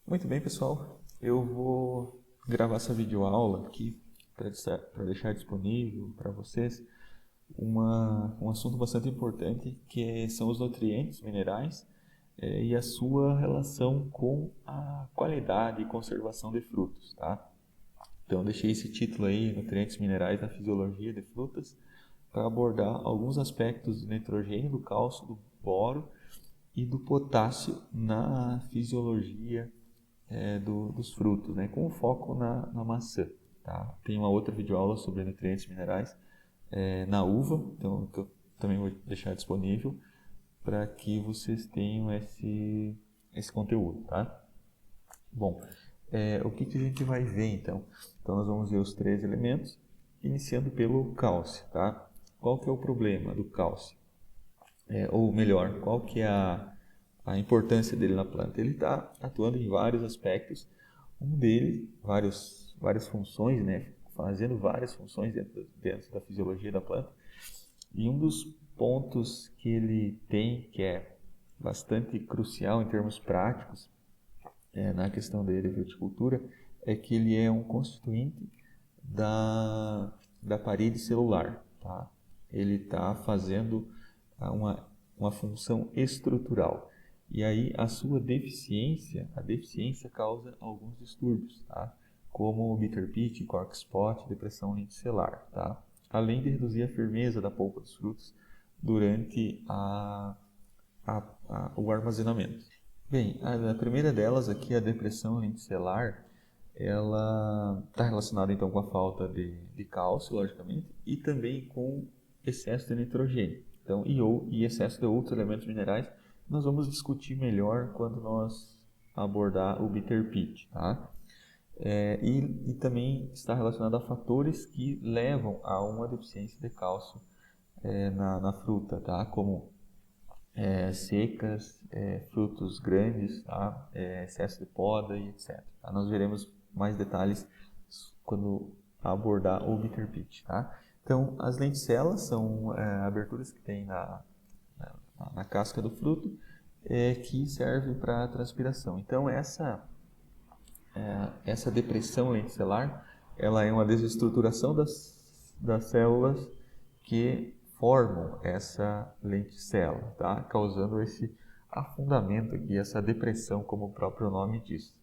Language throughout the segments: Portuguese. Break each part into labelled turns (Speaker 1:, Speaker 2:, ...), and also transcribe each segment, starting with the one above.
Speaker 1: Muito bem, pessoal. Eu vou gravar essa videoaula aqui para deixar disponível para vocês um assunto bastante importante são os nutrientes minerais e a sua relação com a qualidade e conservação de frutos, tá? Então, eu deixei esse título aí, Nutrientes Minerais na Fisiologia de Frutas, para abordar alguns aspectos do nitrogênio, do cálcio, do boro e do potássio na fisiologia dos frutos, né? Com foco na maçã. Tá? Tem uma outra videoaula sobre nutrientes minerais na uva, então, que eu também vou deixar disponível para que vocês tenham esse conteúdo. Tá? Bom, o que a gente vai ver então? Então nós vamos ver os três elementos, iniciando pelo cálcio. Tá? Qual que é o problema do cálcio? Ou melhor, qual que é a importância dele na planta? Ele está atuando em vários aspectos, um deles, várias funções, né? Fazendo várias funções dentro da fisiologia da planta. E um dos pontos que ele tem, que é bastante crucial em termos práticos, na questão da fruticultura, é que ele é um constituinte da parede celular. Tá? Ele está fazendo uma função estrutural. E aí a deficiência causa alguns distúrbios, tá? Como bitter pitch, cork spot, depressão lenticelar, tá? Além de reduzir a firmeza da polpa dos frutos durante o armazenamento. Bem, a primeira delas aqui, a depressão lenticelar, ela está relacionada então com a falta de cálcio, logicamente, e também com excesso de nitrogênio. Então, e excesso de outros elementos minerais, nós vamos discutir melhor quando nós abordar o bitter pitch, tá? E também está relacionado a fatores que levam a uma deficiência de cálcio na fruta, tá? Como secas, frutos grandes, tá? Excesso de poda e etc. Tá? Nós veremos mais detalhes quando abordar o bitter pitch. Tá? Então, as lenticelas são aberturas que tem na casca do fruto que serve para a transpiração. Então, essa depressão lenticelar ela é uma desestruturação das células que formam essa lenticela, tá? Causando esse afundamento aqui, essa depressão, como o próprio nome diz.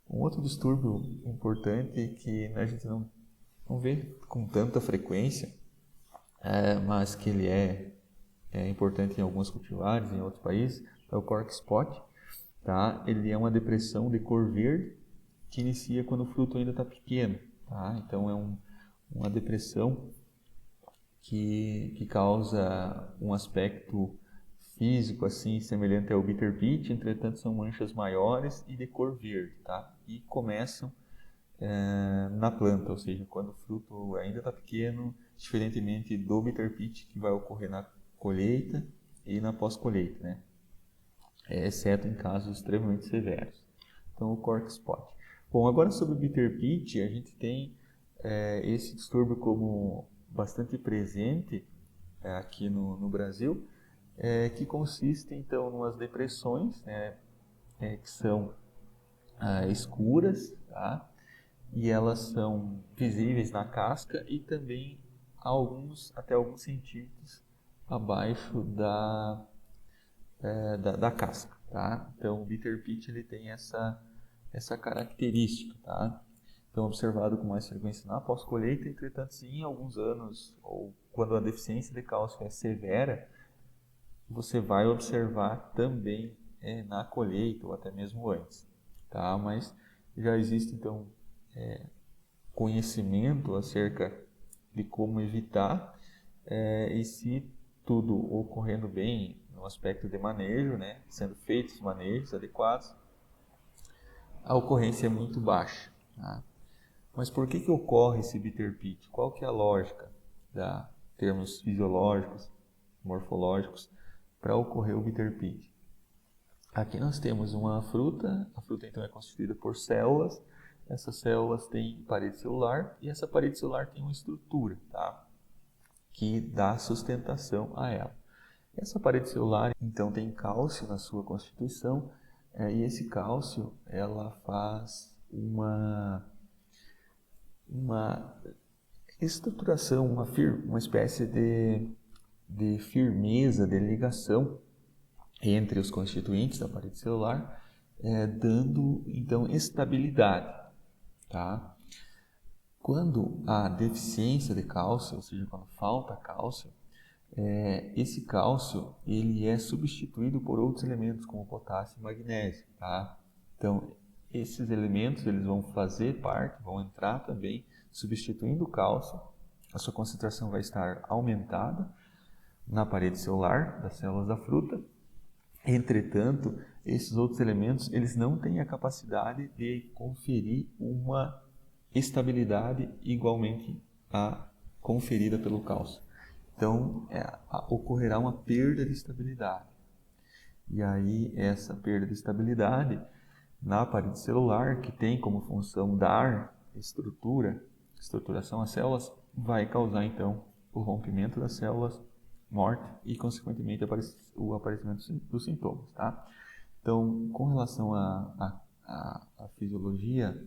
Speaker 1: Um outro distúrbio importante que a gente não vê com tanta frequência, mas que ele é importante em alguns cultivares, em outros países, é o cork spot. Tá? Ele é uma depressão de cor verde que inicia quando o fruto ainda está pequeno. Tá? Então é uma depressão que causa um aspecto físico assim semelhante ao bitter pitch, entretanto são manchas maiores e de cor verde, tá? E começam na planta, ou seja, quando o fruto ainda está pequeno, diferentemente do bitter pitch que vai ocorrer na colheita e na pós-colheita, né? Exceto em casos extremamente severos. Então, o cork spot. Bom, agora sobre o bitter pitch, a gente tem esse distúrbio como bastante presente aqui no Brasil, que consiste então em umas depressões, né, que são escuras, tá? E elas são visíveis na casca e também até alguns centímetros abaixo da casca, tá? Então o bitter pitch ele tem essa característica, tá? Então observado com mais frequência na pós-colheita, entretanto, sim, em alguns anos ou quando a deficiência de cálcio é severa, você vai observar também na colheita ou até mesmo antes, tá? Mas já existe então conhecimento acerca de como evitar e se tudo ocorrendo bem no aspecto de manejo, né, sendo feitos os manejos adequados, a ocorrência é muito baixa. Tá? Mas por que ocorre esse bitter pitch? Qual que é a lógica, termos fisiológicos, morfológicos, para ocorrer o bitter pitch? Aqui nós temos uma fruta, a fruta então é constituída por células, essas células têm parede celular e essa parede celular tem uma estrutura, tá? Que dá sustentação a ela. Essa parede celular então tem cálcio na sua constituição E esse cálcio, ela faz uma estruturação, uma espécie de firmeza, de ligação entre os constituintes da parede celular, dando então estabilidade, tá? Quando há deficiência de cálcio, ou seja, quando falta cálcio, esse cálcio ele é substituído por outros elementos como potássio e magnésio, tá? Então esses elementos eles vão fazer parte, vão entrar também substituindo o cálcio. A sua concentração vai estar aumentada na parede celular das células da fruta. Entretanto, esses outros elementos eles não têm a capacidade de conferir uma estabilidade igualmente a conferida pelo cálcio. Então, ocorrerá uma perda de estabilidade. E aí, essa perda de estabilidade na parede celular, que tem como função dar estruturação às células, vai causar então o rompimento das células, morte e, consequentemente, o aparecimento dos sintomas. Tá? Então, com relação à fisiologia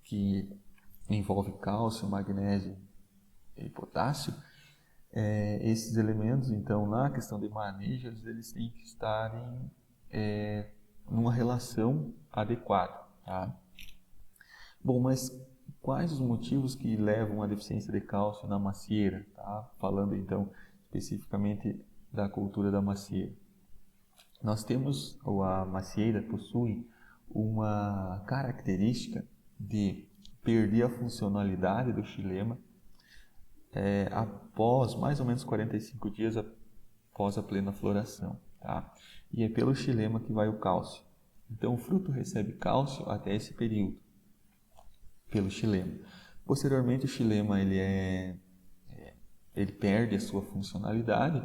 Speaker 1: que envolve cálcio, magnésio e potássio, esses elementos, então, na questão de manejo, eles têm que estarem numa relação adequada. Tá? Bom, mas quais os motivos que levam à deficiência de cálcio na macieira? Tá? Falando, então, especificamente da cultura da macieira. Nós temos, ou a macieira possui uma característica de perder a funcionalidade do xilema após mais ou menos 45 dias após a plena floração. Tá? E é pelo xilema que vai o cálcio. Então o fruto recebe cálcio até esse período, pelo xilema. Posteriormente o xilema ele perde a sua funcionalidade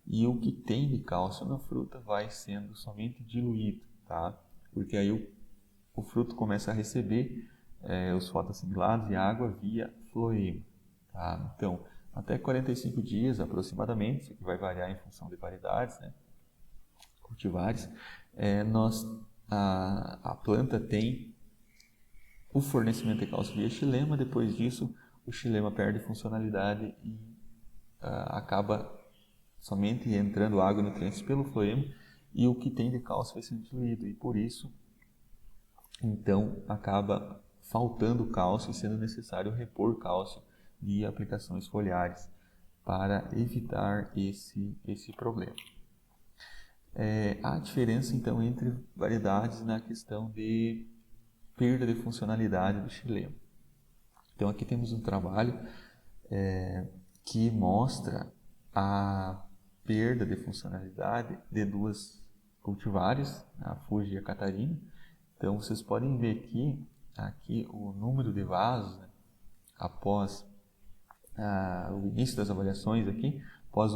Speaker 1: e o que tem de cálcio na fruta vai sendo somente diluído, tá? Porque aí o fruto começa a receber os fotoassimilados e a água via floema. Tá? Então, até 45 dias aproximadamente, isso aqui vai variar em função de variedades, né? Cultivares, a planta tem o fornecimento de cálcio via xilema. Depois disso, o xilema perde funcionalidade e acaba somente entrando água e nutrientes pelo floema, e o que tem de cálcio vai sendo diluído, e por isso então acaba faltando cálcio e sendo necessário repor cálcio via aplicações foliares para evitar esse problema. Há diferença então entre variedades na questão de perda de funcionalidade do xilema. Então aqui temos um trabalho que mostra a perda de funcionalidade de duas cultivares, a Fuji e a Catarina. Então vocês podem ver aqui o número de vasos, né, após o início das avaliações aqui, após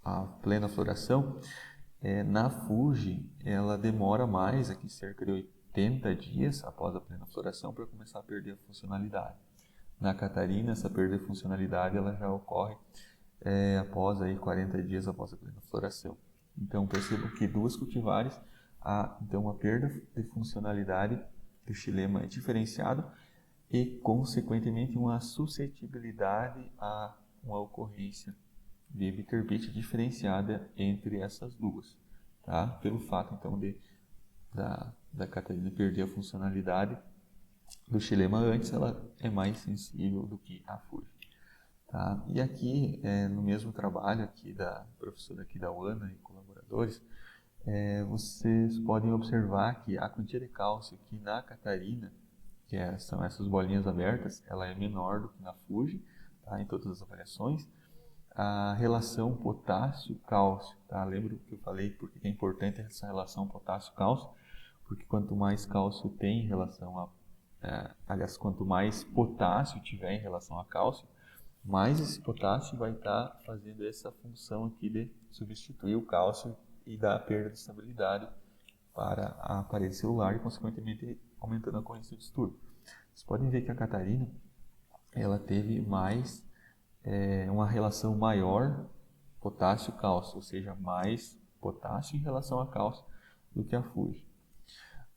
Speaker 1: a plena floração. Na Fuji, ela demora mais, aqui cerca de 80 dias após a plena floração, para começar a perder a funcionalidade. Na Catarina, essa perda de funcionalidade ela já ocorre após aí 40 dias após a plena floração. Então percebam que duas cultivares há então uma perda de funcionalidade do xilema diferenciado e consequentemente uma suscetibilidade a uma ocorrência de biterbite diferenciada entre essas duas, tá? Pelo fato então da Catarina perder a funcionalidade do xilema antes, ela é mais sensível do que a Fuji. Tá? E aqui, no mesmo trabalho aqui da professora aqui da UANA e colaboradores, vocês podem observar que a quantia de cálcio aqui na Catarina, são essas bolinhas abertas, ela é menor do que na Fuji, tá? Em todas as avaliações. A relação potássio-cálcio, tá? Lembra que eu falei porque é importante essa relação potássio-cálcio? Porque quanto mais cálcio tem em relação aliás, quanto mais potássio tiver em relação a cálcio, mais esse potássio vai estar fazendo essa função aqui de substituir o cálcio e dar perda de estabilidade para a parede celular e, consequentemente, aumentando a ocorrência de distúrbio. Vocês podem ver que a Catarina ela teve uma relação maior potássio-cálcio, ou seja, mais potássio em relação a cálcio do que a FUJI.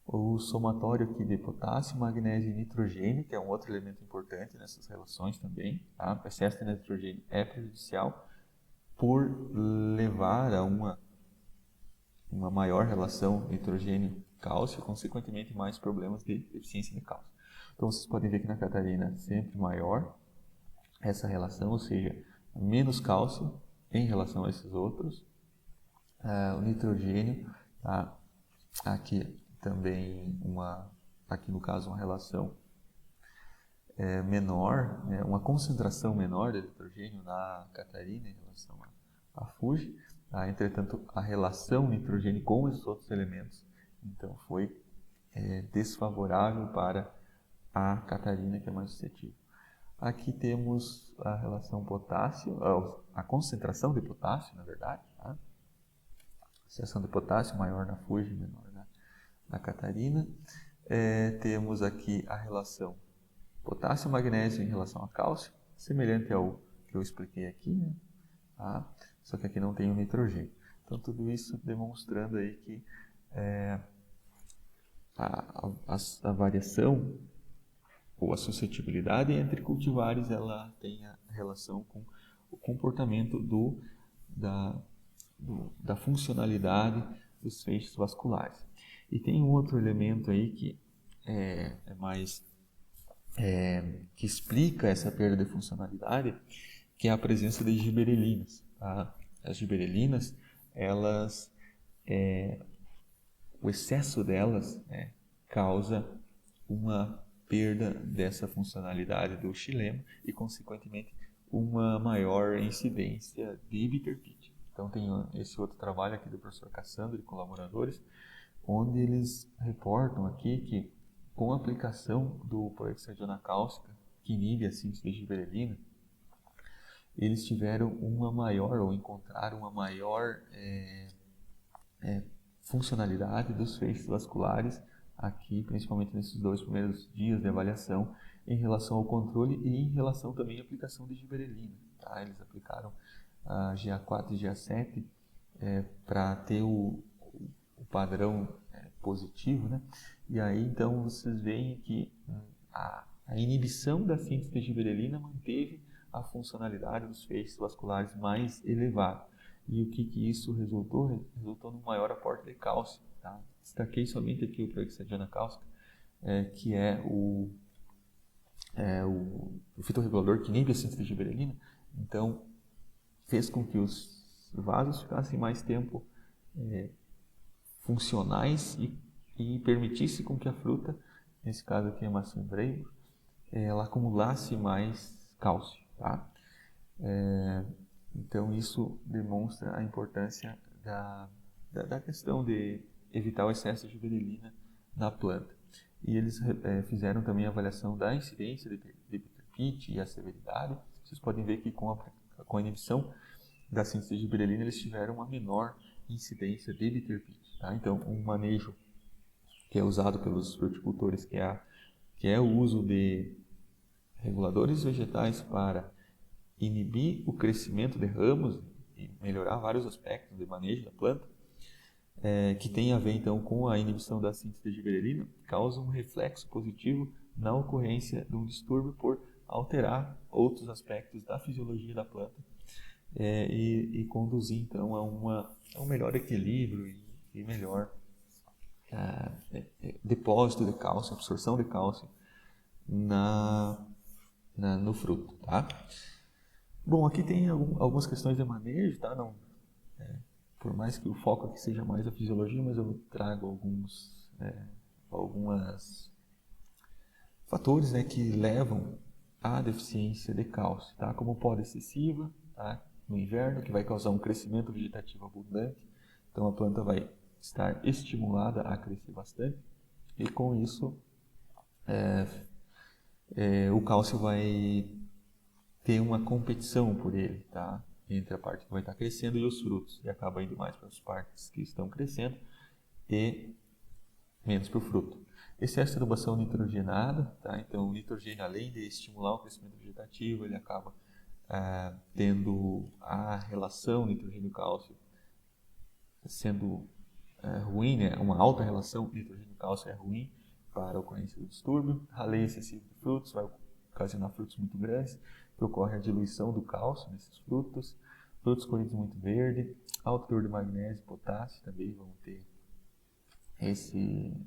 Speaker 1: O somatório aqui de potássio, magnésio e nitrogênio, que é um outro elemento importante nessas relações também. Tá? O excesso de nitrogênio é prejudicial por levar a uma maior relação nitrogênio-cálcio, consequentemente mais problemas de deficiência de cálcio. Então vocês podem ver que na Catarina sempre maior essa relação, ou seja, menos cálcio em relação a esses outros. O nitrogênio, tá? Aqui também aqui no caso uma relação menor, né? Uma concentração menor de nitrogênio na Catarina em relação à FUJI. Tá? Entretanto, a relação nitrogênio com esses outros elementos então foi desfavorável para a Catarina, que é mais suscetível. Aqui temos a relação potássio, a concentração de potássio, na verdade. Tá? A concentração de potássio maior na FUJI, menor na Catarina. Temos aqui a relação potássio-magnésio em relação a cálcio, semelhante ao que eu expliquei aqui, né? Tá? Só que aqui não tem o nitrogênio. Então, tudo isso demonstrando aí que a variação ou a suscetibilidade entre cultivares ela tem a relação com o comportamento da funcionalidade dos feixes vasculares. E tem um outro elemento aí que que explica essa perda de funcionalidade, que é a presença de giberelinas. Tá? As giberelinas, o excesso delas causa uma perda dessa funcionalidade do xilema e, consequentemente, uma maior incidência de bitter pit. Então, tem esse outro trabalho aqui do professor Cassandro e colaboradores, onde eles reportam aqui que, com a aplicação do prohexadiona cáustica, que inibe a síntese de giberelina, eles tiveram encontraram uma maior funcionalidade dos feixes vasculares, aqui, principalmente nesses 2 primeiros dias de avaliação, em relação ao controle e em relação também à aplicação de giberelina. Tá? Eles aplicaram a GA4 e GA7 para ter o padrão positivo, né? E aí então vocês veem que a inibição da síntese de giberelina manteve a funcionalidade dos feixes vasculares mais elevada. E o que isso resultou? Resultou num maior aporte de cálcio. Tá? Destaquei somente aqui o prohexadiona cáustica, que é o fitorregulador que inibe a síntese de giberelina. Então, fez com que os vasos ficassem mais tempo funcionais e permitisse com que a fruta, nesse caso aqui a maçã Brevor, ela acumulasse mais cálcio. Tá? Então isso demonstra a importância da questão de evitar o excesso de giberelina na planta. E eles fizeram também a avaliação da incidência de bitter pit e a severidade. Vocês podem ver que com a inibição da síntese de giberelina eles tiveram uma menor incidência de bitter pit. Tá? Então, um manejo que é usado pelos fruticultores, que é o uso de reguladores vegetais para inibir o crescimento de ramos e melhorar vários aspectos de manejo da planta, que tem a ver então com a inibição da síntese de giberelina, causa um reflexo positivo na ocorrência de um distúrbio por alterar outros aspectos da fisiologia da planta e conduzir então a um melhor equilíbrio e melhor depósito de cálcio, absorção de cálcio no fruto. Tá? Bom, aqui tem algumas questões de manejo, tá? Não, por mais que o foco aqui seja mais a fisiologia, mas eu trago alguns fatores, né, que levam à deficiência de cálcio, tá? Como poda excessiva, tá? No inverno, que vai causar um crescimento vegetativo abundante, então a planta vai estar estimulada a crescer bastante e com isso o cálcio vai ter uma competição por ele, tá? Entre a parte que vai estar crescendo e os frutos, e acaba indo mais para as partes que estão crescendo e menos para o fruto. Excesso de adubação nitrogenada, tá? Então o nitrogênio, além de estimular o crescimento vegetativo, ele acaba tendo a relação nitrogênio-cálcio sendo ruim, né? Uma alta relação nitrogênio e cálcio é ruim para a ocorrência do distúrbio. Raleio excessivo de frutos vai ocasionar frutos muito grandes, que ocorre a diluição do cálcio nesses frutos. Frutos colhidos muito verde, alto teor de magnésio e potássio também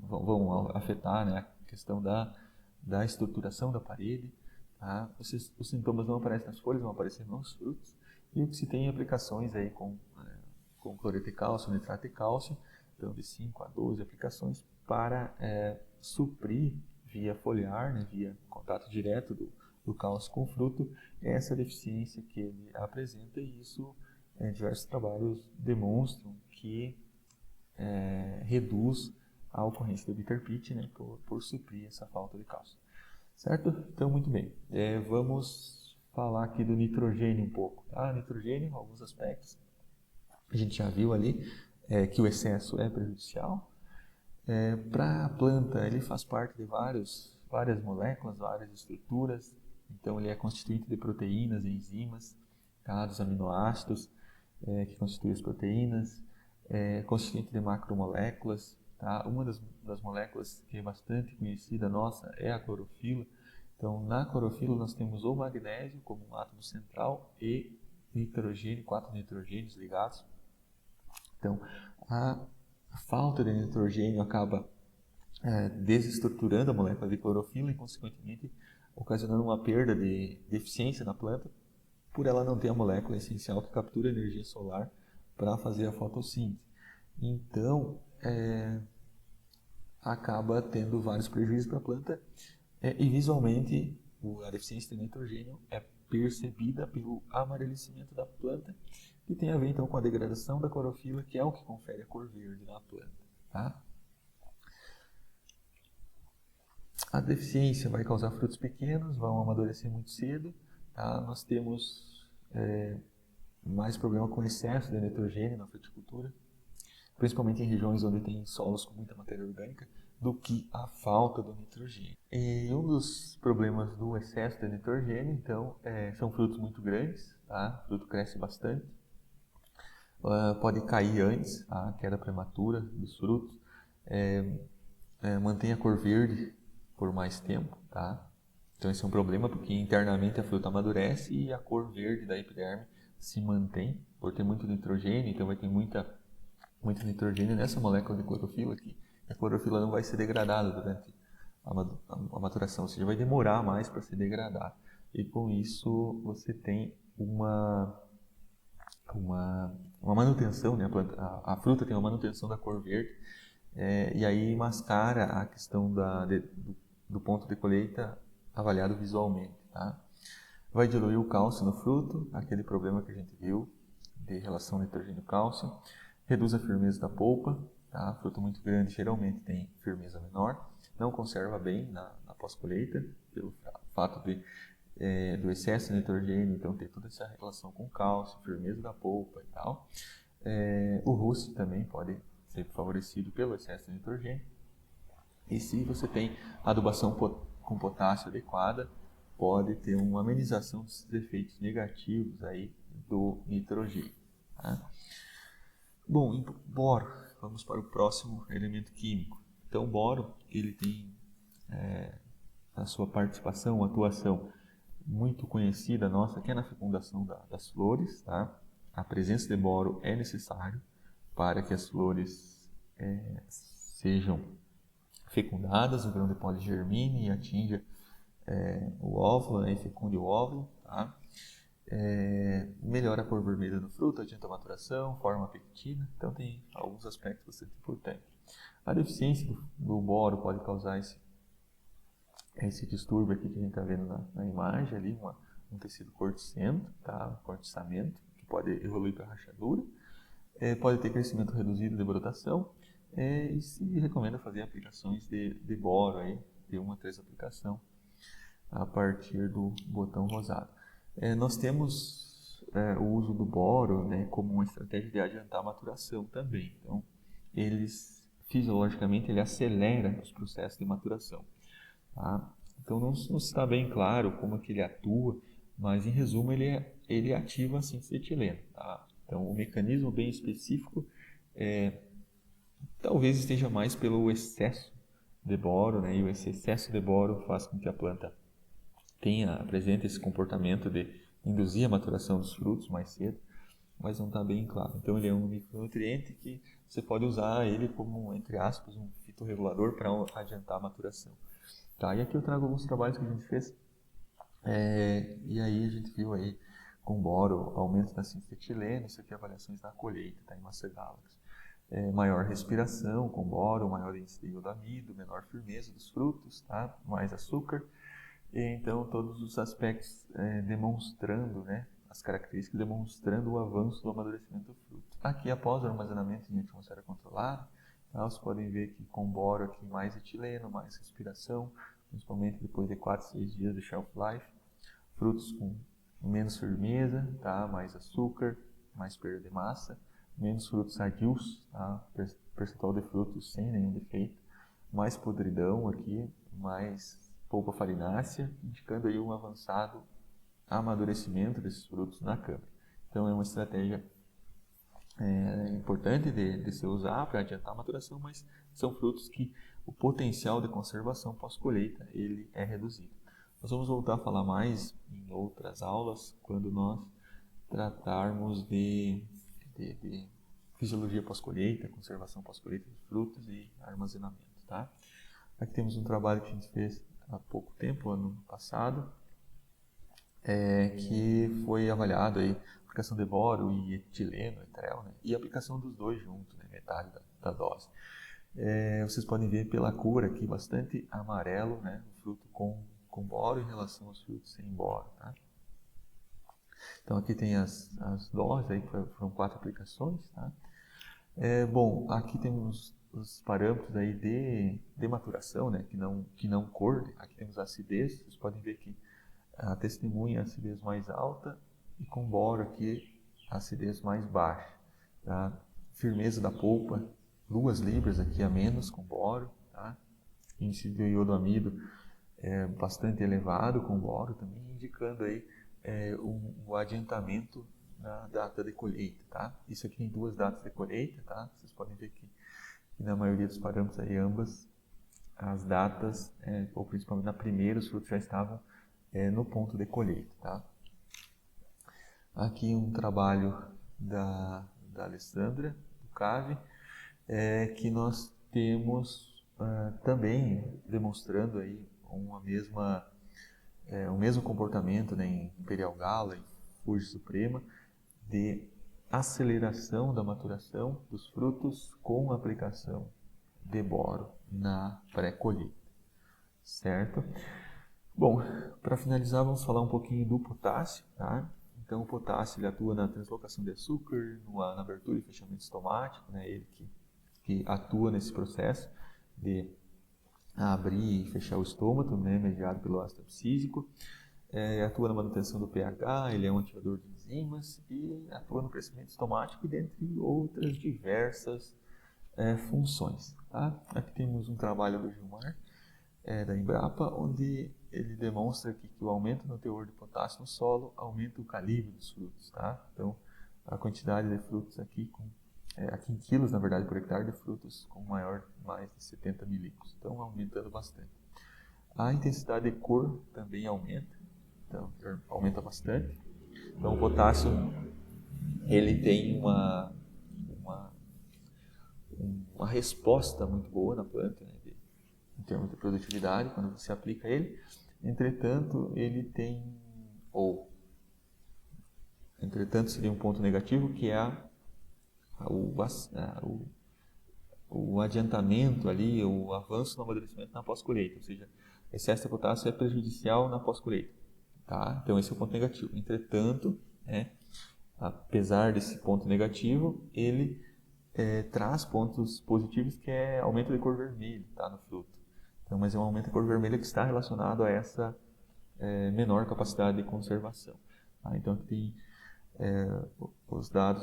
Speaker 1: vão afetar, né, a questão da estruturação da parede. Tá? Os sintomas não aparecem nas folhas, vão aparecer nos frutos. E o que se tem aplicações aí com cloreto de cálcio, nitrato de cálcio, então de 5 a 12 aplicações para suprir via foliar, né, via contato direto do cálcio com o fruto, essa deficiência que ele apresenta, e isso diversos trabalhos demonstram que reduz a ocorrência do bitter pit, né, por suprir essa falta de cálcio. Certo? Então, muito bem. Vamos falar aqui do nitrogênio um pouco. Tá? Nitrogênio, alguns aspectos. A gente já viu ali que o excesso é prejudicial. Para a planta, ele faz parte de várias moléculas, várias estruturas. Então, ele é constituinte de proteínas, enzimas, tá? Dos aminoácidos que constituem as proteínas, constituinte de macromoléculas. Tá? Uma das moléculas que é bastante conhecida nossa é a clorofila. Então, na clorofila nós temos o magnésio como um átomo central e nitrogênio, 4 nitrogênios ligados. Então, a falta de nitrogênio acaba desestruturando a molécula de clorofila e, consequentemente, ocasionando uma perda de eficiência na planta, por ela não ter a molécula essencial que captura a energia solar para fazer a fotossíntese. Então, acaba tendo vários prejuízos para a planta e visualmente a deficiência de nitrogênio é percebida pelo amarelecimento da planta, que tem a ver então com a degradação da clorofila, que é o que confere a cor verde na planta. Tá? A deficiência vai causar frutos pequenos, vão amadurecer muito cedo. Tá? Nós temos mais problema com excesso de nitrogênio na fruticultura, principalmente em regiões onde tem solos com muita matéria orgânica, do que a falta do nitrogênio. E um dos problemas do excesso de nitrogênio, então, são frutos muito grandes, tá? O fruto cresce bastante, pode cair antes, a queda prematura dos frutos, mantém a cor verde por mais tempo, tá? Então esse é um problema porque internamente a fruta amadurece e a cor verde da epiderme se mantém por ter muito nitrogênio, então vai ter muito nitrogênio nessa molécula de clorofila aqui. A clorofila não vai ser degradada durante a maturação, ou seja, vai demorar mais para ser degradada. E com isso você tem uma manutenção, né? A fruta tem uma manutenção da cor verde, e aí mascara a questão do ponto de colheita avaliado visualmente. Tá? Vai diluir o cálcio no fruto, aquele problema que a gente viu de relação nitrogênio-cálcio. Reduz a firmeza da polpa, tá? Fruta muito grande geralmente tem firmeza menor, não conserva bem na pós-colheita, pelo fato do excesso de nitrogênio, então ter toda essa relação com cálcio, firmeza da polpa e tal. O rústico também pode ser favorecido pelo excesso de nitrogênio. E se você tem adubação com potássio adequada, pode ter uma amenização dos efeitos negativos aí do nitrogênio. Tá? Bom, boro, vamos para o próximo elemento químico. Então, o boro, ele tem a sua participação, atuação muito conhecida nossa, que é na fecundação das flores. Tá? A presença de boro é necessário para que as flores sejam fecundadas, o grão de pólen germine e atinja o óvulo, né, e fecunde o óvulo. Tá? Melhora a cor vermelha do fruto, adianta a maturação, forma a pectina, então tem alguns aspectos bastante importantes. A deficiência do boro pode causar esse distúrbio aqui que a gente está vendo na imagem, ali, um tecido corticento, tá? Um cortiçamento, que pode evoluir para rachadura, pode ter crescimento reduzido de brotação, e se recomenda fazer aplicações de boro, aí, de 1 a 3 aplicações a partir do botão rosado. Nós temos o uso do boro, né, como uma estratégia de adiantar a maturação também. Então, fisiologicamente, ele acelera os processos de maturação. Tá? Então, não está bem claro como que ele atua, mas, em resumo, ele ativa a síntese de etileno. Tá? Então, o mecanismo bem específico Talvez esteja mais pelo excesso de boro, né? E esse excesso de boro faz com que a planta apresente esse comportamento de induzir a maturação dos frutos mais cedo, mas não está bem claro. Então ele é um micronutriente que você pode usar ele como, entre aspas, um fitorregulador para adiantar a maturação. Tá? E aqui eu trago alguns trabalhos que a gente fez, e aí a gente viu aí com boro, aumento da síntese de etileno, isso aqui é avaliações na colheita, tá? Em Master Galaxy. Maior respiração com boro, maior índice de iodamido, menor firmeza dos frutos, tá? Mais açúcar. E, então, todos os aspectos demonstrando, né, as características demonstrando o avanço do amadurecimento do fruto. Aqui, após o armazenamento em atmosfera controlada, tá, vocês podem ver que com boro aqui mais etileno, mais respiração, principalmente depois de 4 a 6 dias de shelf life, frutos com menos firmeza, tá, mais açúcar, mais perda de massa, menos frutos sadios, tá, percentual de frutos sem nenhum defeito, mais podridão aqui, mais polpa farinácea, indicando aí um avançado amadurecimento desses frutos na câmara. Então é uma estratégia importante de se usar para adiantar a maturação, mas são frutos que o potencial de conservação pós-colheita ele é reduzido. Nós vamos voltar a falar mais em outras aulas quando nós tratarmos de fisiologia pós-colheita, conservação pós-colheita de frutos e armazenamento, tá? Aqui temos um trabalho que a gente fez há pouco tempo, ano passado, que foi avaliado aí a aplicação de boro e etileno, etrel, né? E a aplicação dos dois juntos, né? Metade da dose. Vocês podem ver pela cor aqui bastante amarelo, né? O fruto com boro em relação aos frutos sem boro, tá? Então aqui tem as doses, aí foram 4 aplicações, tá? Bom, aqui temos os parâmetros aí de maturação, né? Que não cor. Aqui temos a acidez, vocês podem ver que a testemunha é a acidez mais alta e com boro aqui a acidez mais baixa, tá? Firmeza da polpa, 2 libras aqui a menos com boro, tá? Índice de iodoamido bastante elevado com boro também, indicando aí o adiantamento na data de colheita, tá? Isso aqui tem 2 datas de colheita, tá? Vocês podem ver que na maioria dos parâmetros aí ambas as datas, ou principalmente na primeira, os frutos já estavam no ponto de colheita, tá? Aqui um trabalho da Alessandra, do CAVE, que nós temos também demonstrando aí o mesmo comportamento, né, em Imperial Gala, em Fuji Suprema, de aceleração da maturação dos frutos com aplicação de boro na pré-colheita, certo? Bom, para finalizar, vamos falar um pouquinho do potássio, tá? Então, o potássio ele atua na translocação de açúcar, na abertura e fechamento estomático, né? Ele que atua nesse processo de abrir e fechar o estômago, né? Mediado pelo ácido abscísico. Atua na manutenção do pH, ele é um ativador de enzimas e atua no crescimento estomático, dentre outras diversas funções. Tá? Aqui temos um trabalho do Gilmar, da Embrapa, onde ele demonstra que o aumento no teor de potássio no solo aumenta o calibre dos frutos. Tá? Então, a quantidade de frutos aqui, aqui em quilos, na verdade, por hectare de frutos com mais de 70 milímetros. Então, aumentando bastante. A intensidade de cor também aumenta. Então, aumenta bastante. Então, o potássio ele tem uma resposta muito boa na planta, né, em termos de produtividade, quando você aplica ele. Entretanto, seria um ponto negativo, que é o adiantamento ali, o avanço no amadurecimento na pós-colheita, ou seja, excesso de potássio é prejudicial na pós-colheita. Tá? Então esse é o ponto negativo. Entretanto, apesar desse ponto negativo, ele traz pontos positivos, que é aumento de cor vermelha, tá, no fruto. Então, mas é um aumento de cor vermelha que está relacionado a essa menor capacidade de conservação. Tá? Então aqui tem os dados,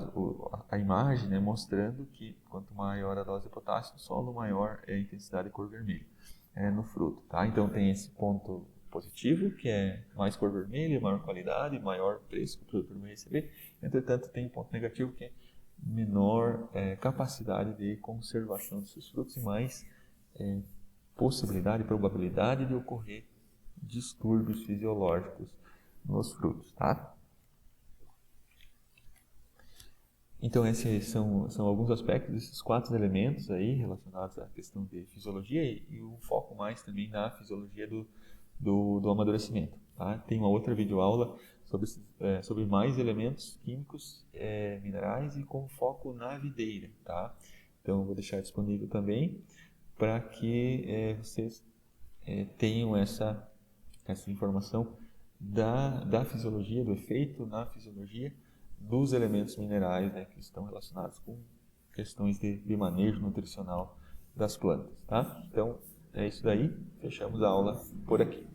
Speaker 1: a imagem, né, mostrando que quanto maior a dose de potássio no solo, maior é a intensidade de cor vermelha no fruto. Tá? Então tem esse ponto positivo, que é mais cor vermelha, maior qualidade, maior preço que o produtor vai receber. Entretanto, tem um ponto negativo, que é menor capacidade de conservação dos seus frutos e mais possibilidade, probabilidade de ocorrer distúrbios fisiológicos nos frutos, tá? Então, esses são alguns aspectos desses 4 elementos aí relacionados à questão de fisiologia e o foco mais também na fisiologia do amadurecimento. Tá? Tem uma outra videoaula sobre mais elementos químicos, minerais e com foco na videira. Tá? Então, eu vou deixar disponível também para que vocês tenham essa informação da fisiologia, do efeito na fisiologia dos elementos minerais, né, que estão relacionados com questões de manejo nutricional das plantas. Tá? Então, é isso daí. Fechamos a aula por aqui.